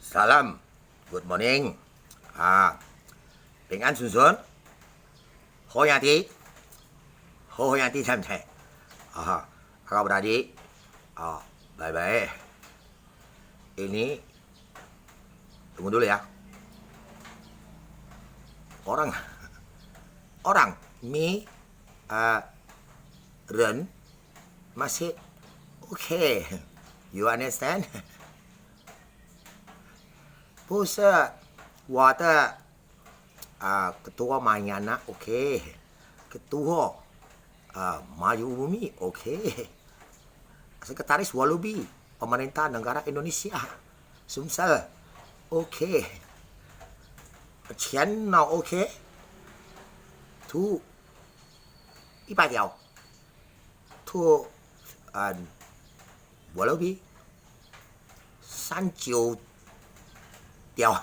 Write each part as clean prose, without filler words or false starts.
Salam, good morning. Bình an xuân xuân. Hoyati santai. Kakak beradik. Baik-baik. Ini tunggu dulu ya. Orang, mi, Ren masih okay. You understand? 不是我的ketua Mayana oke, ketua Maju Bumi oke, sekretaris Walubi pemerintah negara Indonesia Sumsel oke,钱now oke, tu 100条tu Walubi 39条，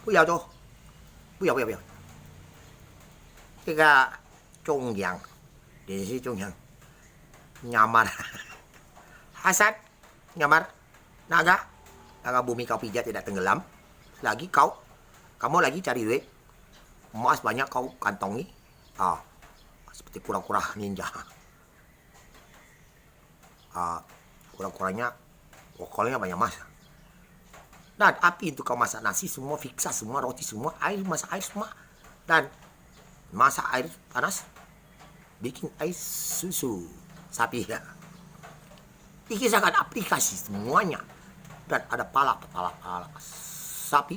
不要做，不要，这个中央，联系中央nyamar Hasan nyamar naga bumi kau pijat tidak tenggelam lagi kamu lagi cari duit emas banyak kau kantongi seperti kura-kura ninja kura-kuranya pokoknya banyak emas. Dan api itu kau masak nasi semua, fiksa semua, roti semua, air, masak air semua. Dan masak air panas, bikin air susu sapi ya. Dikisahkan aplikasi semuanya. Dan ada pala sapi,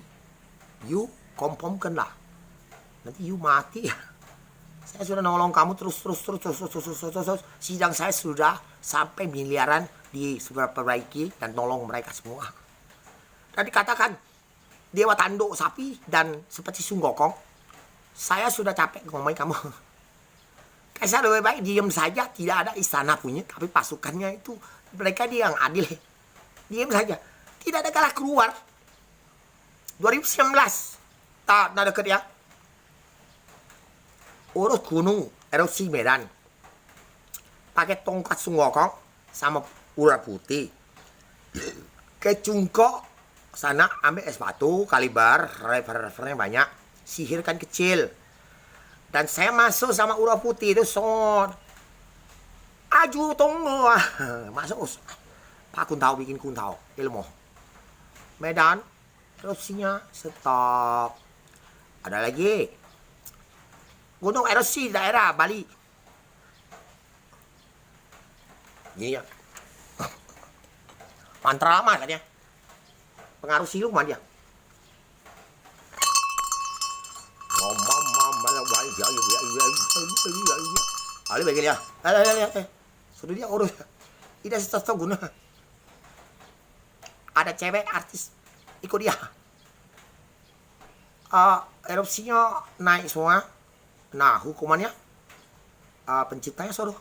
you kompomkanlah. Nanti you mati ya. Saya sudah nolong kamu terus. Sidang saya sudah sampai miliaran sudah perbaiki dan nolong mereka semua. Dan dikatakan dewa tanduk sapi dan seperti sunggokong. Saya sudah capek ngomongin kamu. Kaisar lebih baik diam saja, tidak ada istana punya, tapi pasukannya itu mereka dia yang adil. Diam saja, tidak ada kalah keluar. 2019 tak deket ya. Urus gunung erupsi Medan. Pakai tongkat sunggokong sama ular putih. Ke Cungkok sana ambil es batu, kaliber, referennya banyak, sihirkan kecil. Dan saya masuk sama ular putih itu aju tunggu. Masuk Pak Kuntau bikin kuntau ilmu. Medan erupsinya stop. Ada lagi gunung erupsi daerah Bali. Gini ya. Mantra lama katanya. Pengaruh siluman dia. Ali bagian ya. Sudah dia urus. Tidak sesuatu guna. Ada cewek artis ikut dia. Erupsinya naik semua. Nah, hukumannya penciptanya suruh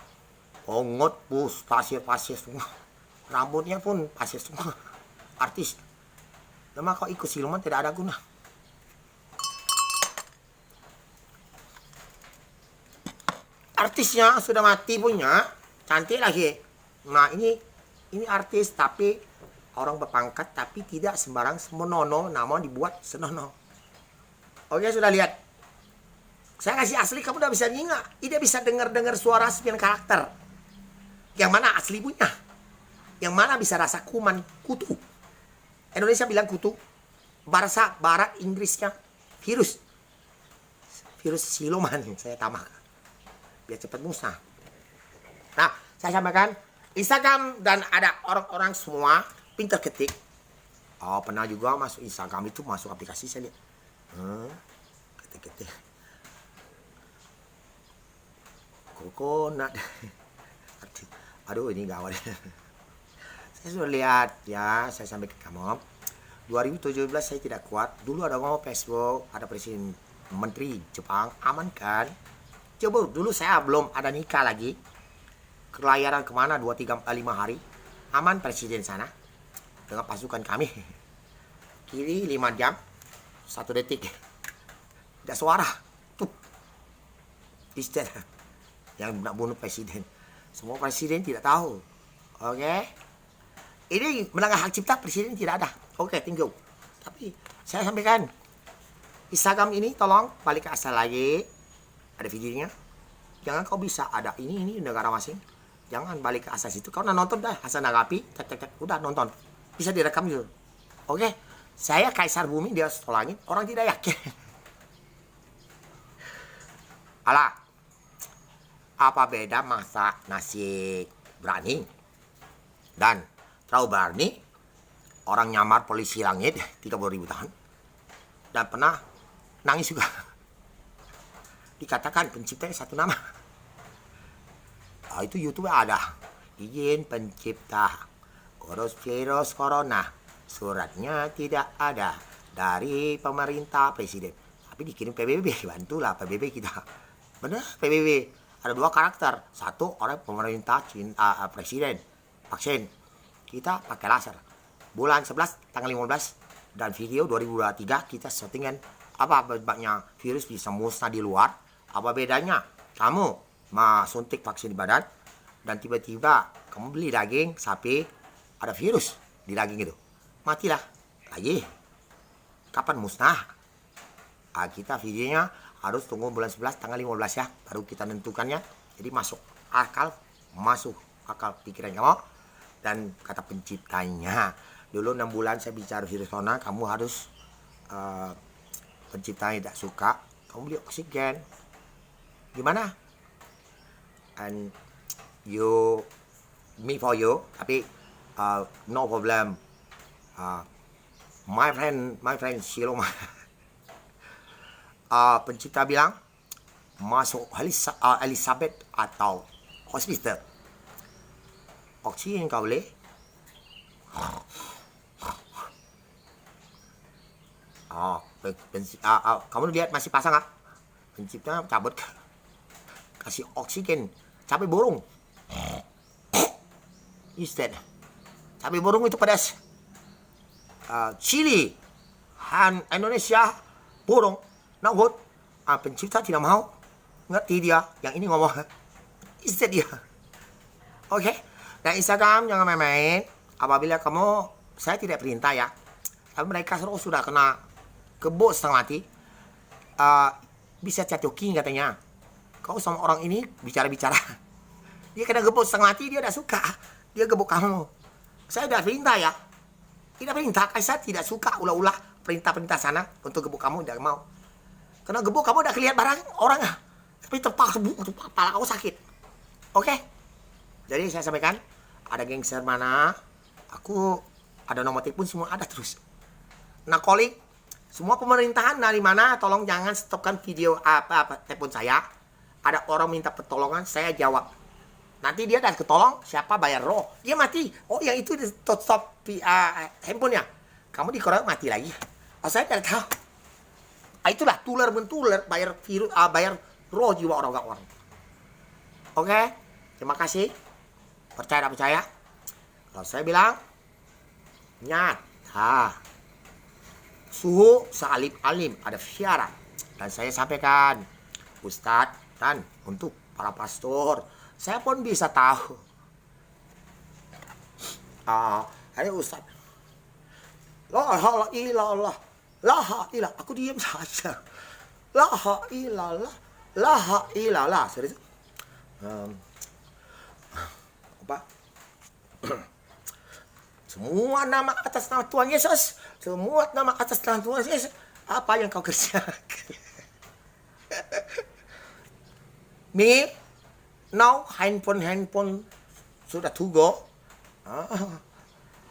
ongot pus pasir semua. Rambutnya pun pasir semua. Artis. Lama kau ikut siluman tidak ada guna. Artisnya sudah mati punya, cantik lagi. Nah ini artis tapi orang berpangkat tapi tidak sembarang semenono, namun dibuat senono. Oke sudah lihat. Saya kasih asli kamu udah bisa nyingak, tidak bisa dengar suara spion karakter. Yang mana asli punya? Yang mana bisa rasa kuman kutu? Indonesia bilang kutu, bahasa barat Inggrisnya virus siluman saya tambah biar cepat musnah. Nah saya sampaikan Instagram dan ada orang-orang semua pintar ketik. Pernah juga masuk Instagram itu masuk aplikasi saya lihat ketik kokonat. Aduh ini gawat. Saya sudah lihat ya, saya sampai ke kamu. 2017 saya tidak kuat. Dulu ada ngomong Facebook, ada presiden menteri Jepang, aman kan? Coba dulu saya belum ada nikah lagi. Kelayaran kemana 2, 3, 5 hari. Aman presiden sana. Dengan pasukan kami. Kiri 5 jam, 1 detik. Tidak suara. Tuh. Istri yang nak bunuh presiden. Semua presiden tidak tahu. Oke? Ini melanggar hak cipta presiden tidak ada. Oke, thank you. Tapi saya sampaikan, Instagram ini tolong balik ke asal lagi. Ada videonya. Jangan kau bisa ada ini negara masing. Jangan balik ke asal situ. Kau udah nonton dah, asal nagapi, udah nonton. Bisa direkam juga. Oke, saya kaisar bumi dia langit. Orang tidak yakin. Alah, apa beda masak nasi berani dan terlalu berani orang nyamar polisi langit 30.000 tahun dan pernah nangis juga. Dikatakan penciptanya satu nama. Itu YouTube ada. Izin pencipta urus virus corona. Suratnya tidak ada dari pemerintah presiden. Tapi dikirim PBB. Bantulah PBB kita. Benar PBB. Ada 2 karakter. Satu orang pemerintah cinta presiden. Vaksin. Kita pakai laser. Bulan 11 tanggal 15 dan video 2023 kita settingan apa banyak virus bisa musnah di luar. Apa bedanya kamu mau suntik vaksin di badan dan tiba-tiba kamu beli daging sapi ada virus di daging itu, matilah lagi. Kapan musnah? Kita videonya harus tunggu bulan 11 tanggal 15 ya, baru kita tentukannya. Jadi masuk akal pikiran kamu. Dan kata penciptanya, dulu 6 bulan saya bicara virus corona, kamu harus penciptanya tidak suka, kamu beli oksigen. Gimana? And me for you, tapi no problem. My friend Shiloma. Pencipta bilang masuk Elizabeth atau hospital. Oksigen kau boleh. Kamu lihat masih pasang nggak? Pencipta cabut kasih oksigen cabai burung. Instead cabai burung itu pedas. Chili Indonesia burung no good. Pencipta tidak mau, ngerti dia. Yang ini ngomong instead dia. Oke. Nah, Instagram jangan main-main. Apabila kamu, saya tidak perintah ya, tapi mereka sudah kena kebo setengah mati. Bisa catoking katanya. Kau sama orang ini bicara-bicara. Dia kena gebuk setengah mati, dia udah suka. Dia gebuk kamu. Saya udah perintah ya. Tidak perintah, saya tidak suka ulah-ulah perintah-perintah sana untuk gebuk kamu, tidak mau. Karena gebuk kamu udah kelihatan barang orang. Tapi terpaksa kepala kau sakit. Oke? Jadi saya sampaikan, ada gangster mana, aku ada nomor telepon semua ada terus. Nah, calling semua pemerintahan dari mana, tolong jangan stopkan video telepon saya. Ada orang minta pertolongan, saya jawab. Nanti dia udah ketolong, siapa bayar roh, dia mati. Oh, yang itu stop handphonenya. Kamu dikeroyok mati lagi. Saya tidak tahu. Itulah tular mentular bayar virus, bayar roh jiwa orang. Oke, terima kasih. Percaya tak percaya? Kalau saya bilang nyata, suhu sealim alim ada syarat. Dan saya sampaikan, Ustadz, dan untuk para pastor, saya pun bisa tahu. Ayo Ustadz, la ilallah, la ilallah, aku diam saja. La ilallah, serius. Semua nama atas nama Tuhan Yesus. Semua nama atas nama Tuhan Yesus. Apa yang kau kerjakan? Me, now handphone sudah to go.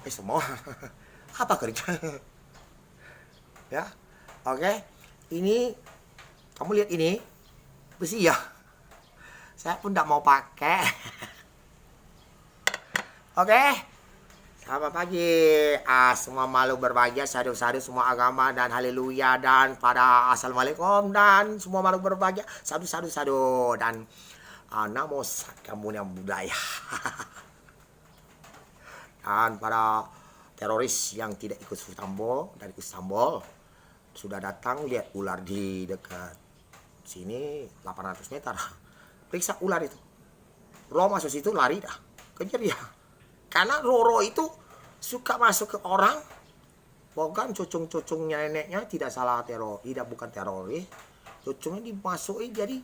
Semua. Apa kerja? Ya, oke. Ini, kamu lihat ini. Besi ya. Saya pun tidak mau pakai. Oke, selamat pagi semua makhluk berbahagia, sadu-sadu semua agama dan haleluya, dan pada assalamualaikum dan semua makhluk berbahagia, sadu-sadu dan namo sakyamuni budaya. Dan para teroris yang tidak ikut Istanbul dari Istanbul sudah datang, lihat ular di dekat sini 800 meter. Periksa ular itu. Roh masuk situ lari dah. Kejar dia. Karena Roro itu suka masuk ke orang Bukan cucung-cucungnya neneknya tidak salah tidak bukan teroris. Cucungnya dimasukin jadi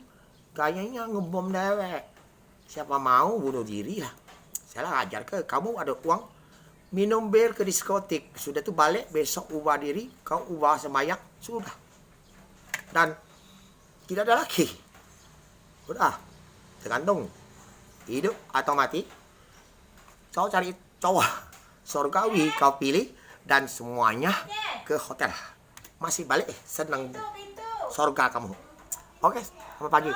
kayaknya ngebom dewek. Siapa mau bunuh diri lah. Saya lah ajar ke kamu ada uang minum bir ke diskotik. Sudah tuh balik besok ubah diri, kau ubah semayang, sudah. Dan tidak ada lagi. Udah, tergantung hidup atau mati. Kau cari cowok surgawi kau pilih dan semuanya ke hotel. Masih balik senang surga kamu. Oke, selamat pagi.